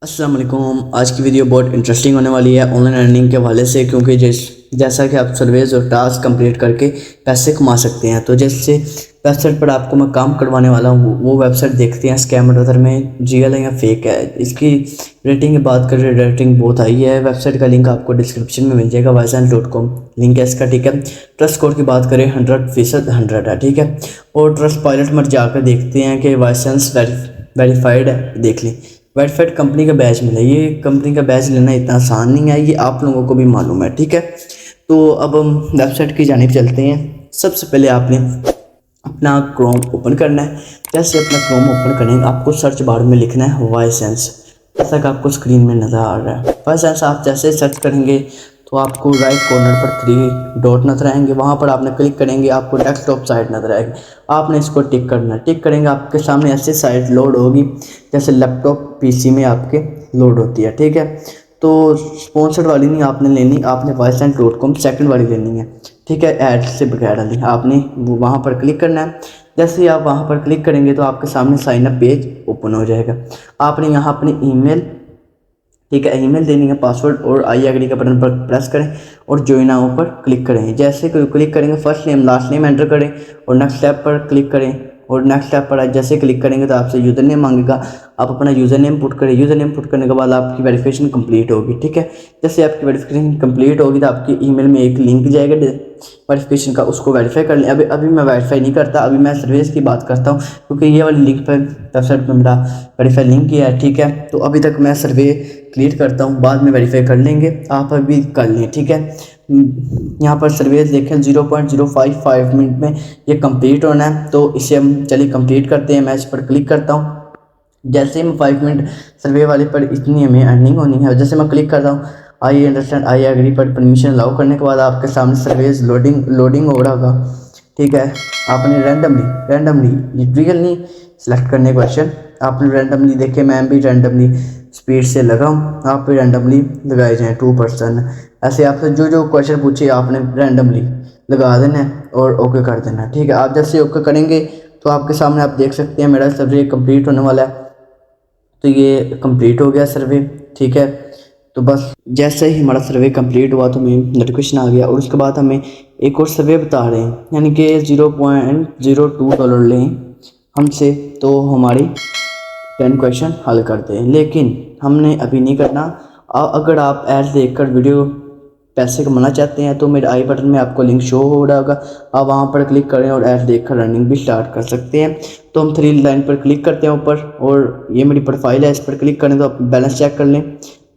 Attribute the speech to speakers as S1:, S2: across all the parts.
S1: अस्सलाम वालेकुम। आज की वीडियो बहुत इंटरेस्टिंग होने वाली है ऑनलाइन अर्निंग के हवाले से, क्योंकि जैसा कि आप सर्वेज और टास्क कंप्लीट करके पैसे कमा सकते हैं। तो जैसे वेबसाइट पर आपको मैं काम करवाने वाला हूँ, वो वेबसाइट देखते हैं स्कैम ब्रदर में रियल है या फेक है। इसकी रेटिंग की बात करें, रेटिंग बहुत हाई है। वेबसाइट का लिंक आपको डिस्क्रिप्शन में मिल जाएगा, वाइसेंस.com लिंक है इसका, ठीक है। ट्रस्ट स्कोर की बात करें 100% 100 है, ठीक है। और ट्रस्ट पायलट में जाकर देखते हैं कि वाइसेंस वेरीफाइड है, देख लें। वेरीफाइड कंपनी का बैच मिला। ये कंपनी का बैच लेना इतना आसान नहीं है, ये आप लोगों को भी मालूम है, ठीक है। तो अब हम वेबसाइट की जानिब चलते हैं। सबसे पहले आपने अपना क्रोम ओपन करना है। जैसे अपना क्रोम ओपन करेंगे, आपको सर्च बार में लिखना है वाइसेंस, जैसा कि आपको स्क्रीन में नज़र आ रहा है। वाइसेंस आप जैसे सर्च करेंगे तो आपको राइट कॉर्नर पर 3 डॉट नजर आएंगे, वहाँ पर आपने क्लिक करेंगे, आपको डेस्कटॉप साइट नजर आएगी। आपने इसको टिक करना है। टिक करेंगे, आपके सामने ऐसे साइट लोड होगी जैसे लैपटॉप पीसी में आपके लोड होती है, ठीक है। तो स्पॉन्सर्ड वाली नहीं आपने लेनी, आपने वाइसेंस.com सेकंड वाली लेनी है, ठीक है। ऐड से बगैर वाली आपने वहाँ पर क्लिक करना है। जैसे ही आप वहाँ पर क्लिक करेंगे तो आपके सामने साइन अप पेज ओपन हो जाएगा। आपने यहाँ अपनी ईमेल, ठीक है, ईमेल देनी है, पासवर्ड और आई एग्री का बटन पर प्रेस करें और ज्वाइन नाउ पर क्लिक करें। जैसे क्लिक करेंगे, first name last name enter करें और नेक्स्ट स्टेप पर क्लिक करें। और नेक्स्ट स्टेप पर जैसे क्लिक करेंगे तो आपसे यूज़र नेम मांगेगा, आप अपना यूज़र नेम पुट करें। यूज़र नेम पुट करने के बाद आपकी वेरिफिकेशन कंप्लीट होगी, ठीक है। जैसे आपकी वेरिफिकेशन कंप्लीट होगी तो आपकी ईमेल में एक लिंक जाएगा वेरिफिकेशन का, उसको वेरीफाई कर लें। अभी अभी मैं वेरीफाई नहीं करता, अभी मैं सर्विस की बात करता हूँ, क्योंकि ये वाली लिंक पर वेबसाइट पर मेरा वेरीफाई लिंक किया है, ठीक है। तो अभी तक मैं सर्वे क्लियर करता हूँ, बाद में वेरीफाई कर लेंगे, आप अभी कर लें, ठीक है। यहाँ पर सर्विस देखें 0.055 मिनट में ये कंप्लीट होना है। तो इसे हम चलिए कंप्लीट करते हैं। मैं इस पर क्लिक करता हूँ। जैसे ही मैं 5 मिनट सर्वे वाले पर इतनी हमें अर्निंग होनी है, जैसे मैं क्लिक करता हूँ आई अंडरस्टैंड आई एग्री पर परमिशन अलाउ करने के बाद आपके सामने सर्विस लोडिंग हो रहा होगा, ठीक है। आपने रैंडमली रियल नहीं सेलेक्ट करने क्वेश्चन, आपने रैंडमली देखे, मैं भी रैंडमली स्पीड से लगाऊँ, आप भी रैंडमली लगाए जाएँ 2%। ऐसे आपसे जो जो क्वेश्चन पूछे आपने रैंडमली लगा देना है और ओके कर देना है, ठीक है। आप जैसे ओके करेंगे तो आपके सामने आप देख सकते हैं मेरा सर्वे कंप्लीट होने वाला है। तो ये कंप्लीट हो गया सर्वे, ठीक है। तो बस जैसे ही हमारा सर्वे कंप्लीट हुआ तो हमें नोटिफिकेशन आ गया, और उसके बाद हमें एक और सर्वे बता रहे हैं, यानी कि $0.02 लें हमसे तो हमारी 10 क्वेश्चन हल करते हैं। लेकिन हमने अभी नहीं करना। अगर आप ऐड देखकर वीडियो पैसे कमाना चाहते हैं तो मेरे आई बटन में आपको लिंक शो हो रहा होगा, आप वहाँ पर क्लिक करें और ऐड देखकर रनिंग भी स्टार्ट कर सकते हैं। तो हम 3 लाइन पर क्लिक करते हैं ऊपर, और ये मेरी प्रोफाइल है, इस पर क्लिक करें तो आप बैलेंस चेक कर लें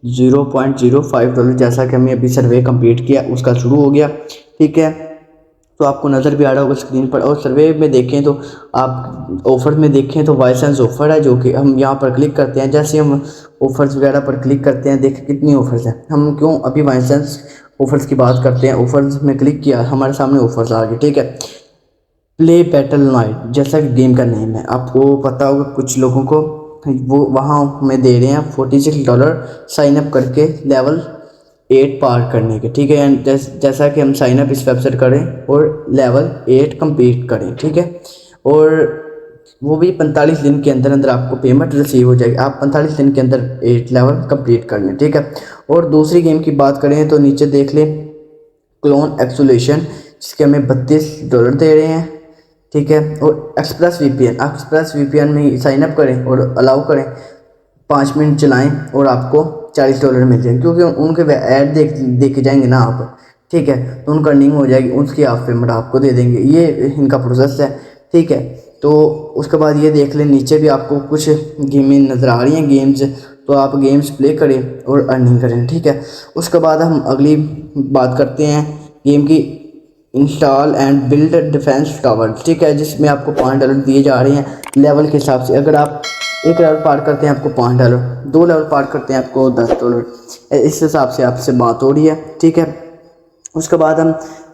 S1: $0.05, जैसा कि हमने अभी सर्वे कंप्लीट किया उसका शुरू हो गया, ठीक है। तो आपको नज़र भी आ रहा होगा स्क्रीन पर। और सर्वे में देखें तो आप ऑफ़र में देखें तो वाइसेंस ऑफ़र है, जो कि हम यहाँ पर क्लिक करते हैं। जैसे हम ऑफ़र्स वगैरह पर क्लिक करते हैं, देखें कितनी ऑफ़र्स हैं। हम क्यों अभी वाइसेंस ऑफ़र्स की बात करते हैं। ऑफ़र्स में क्लिक किया, हमारे सामने ऑफ़र्स आ गए, ठीक है। प्ले बैटल नाइट जैसा कि गेम का नेम है, आपको पता होगा कुछ लोगों को, वो वहाँ में दे रहे हैं $46 साइन अप करके लेवल 8 पार करने के, ठीक है। एंड जैसा कि हम साइन अप इस वेबसाइट करें और लेवल 8 कंप्लीट करें, ठीक है। और वो भी 45 दिन के अंदर अंदर आपको पेमेंट रिसीव हो जाएगी। आप 45 दिन के अंदर 8 लेवल कंप्लीट कर लें, ठीक है। और दूसरी गेम की बात करें तो नीचे देख लें क्लोन एक्सोलेशन, जिसके हमें $32 दे रहे हैं, ठीक है। और एक्सप्रेस वीपीएन में साइन अप करें और अलाउ करें, 5 मिनट चलाएं और आपको $40 मिल जाएंगे, क्योंकि उनके ऐड देखे जाएंगे ना आप, ठीक है। तो उनका अर्निंग हो जाएगी, उसकी आप पेमेंट आपको दे देंगे। ये इनका प्रोसेस है, ठीक है। तो उसके बाद ये देख लें नीचे भी आपको कुछ गेमें नज़र आ रही हैं, गेम्स, तो आप गेम्स प्ले करें और अर्निंग करें, ठीक है। उसके बाद हम अगली बात करते हैं गेम की, install and build defence tower, ठीक है, जिसमें आपको $5 दिए जा रहे हैं लेवल के हिसाब से। अगर आप 1 लेवल पार करते हैं आपको $5, 2 लेवल पार करते हैं आपको $10, इस हिसाब से आपसे बात हो रही है, ठीक है। उसके बाद हम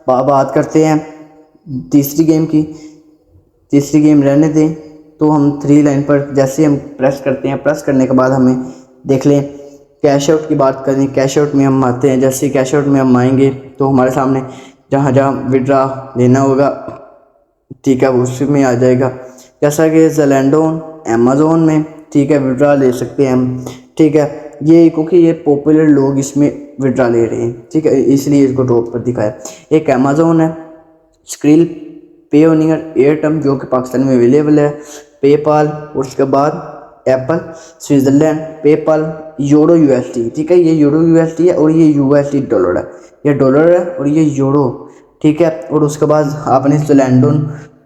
S1: बात करते हैं तीसरी गेम की। तीसरी गेम रहने दें, तो हम 3 लाइन पर जैसे हम प्रेस करते हैं, प्रेस करने के बाद हमें देख लें कैश आउट की बात करें। कैश आउट में हम आते हैं, जैसे कैश आउट में हम आएंगे तो हमारे सामने जहाँ जहाँ विड्रा लेना होगा, ठीक है, वो उसी में आ जाएगा। जैसा कि ज़ेलेंडो अमेज़ोन में, ठीक है, विड्रा ले सकते हैं हम, ठीक है। ये क्योंकि ये पॉपुलर लोग इसमें विड्रा ले रहे हैं, ठीक है, इसलिए इसको ड्रॉप पर दिखाया। एक अमेजोन है, स्क्रिल, पेयोनियर, एयरटम जो कि पाकिस्तान में अवेलेबल है, पेपाल, और उसके बाद Apple, Switzerland, PayPal, euro USD, ठीक है, ये यूरो यूएसडी है और ये यूएसडी डॉलर है, ये डॉलर है और ये यूरो, ठीक है। और उसके बाद आपने स्लैंडोन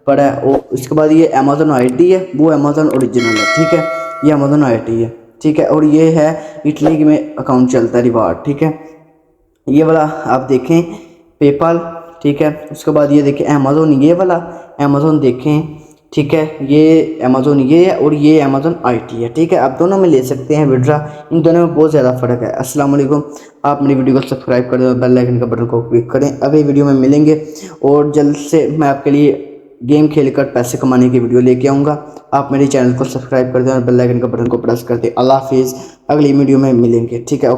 S1: पढ़ा है, और उसके बाद ये अमेजोन आईटी है, वो अमेजोन ओरिजिनल है, ठीक है, ये अमेजोन आईटी है, ठीक है। और ये है इटली में अकाउंट चलता है रिवार्ड, ठीक है, ये वाला आप देखें पेपाल, ठीक है। उसके बाद ये देखें अमेजोन, ये वाला अमेजोन देखें, ठीक है, ये अमेजोन ये है और ये अमेजोन आईटी है, ठीक है। आप दोनों में ले सकते हैं विड्रा, इन दोनों में बहुत ज़्यादा फ़र्क है। अस्सलाम वालेकुम, आप मेरी वीडियो को सब्सक्राइब कर दें, बेल आइकन का बटन को क्लिक करें। अगली वीडियो में मिलेंगे और जल्द से मैं आपके लिए गेम खेलकर पैसे कमाने की वीडियो लेके आऊँगा। आप मेरे चैनल को सब्सक्राइब कर दें और बेल आइकन का बटन को प्रेस कर दें। अल्लाह हाफिज़, अगली वीडियो में मिलेंगे, ठीक है।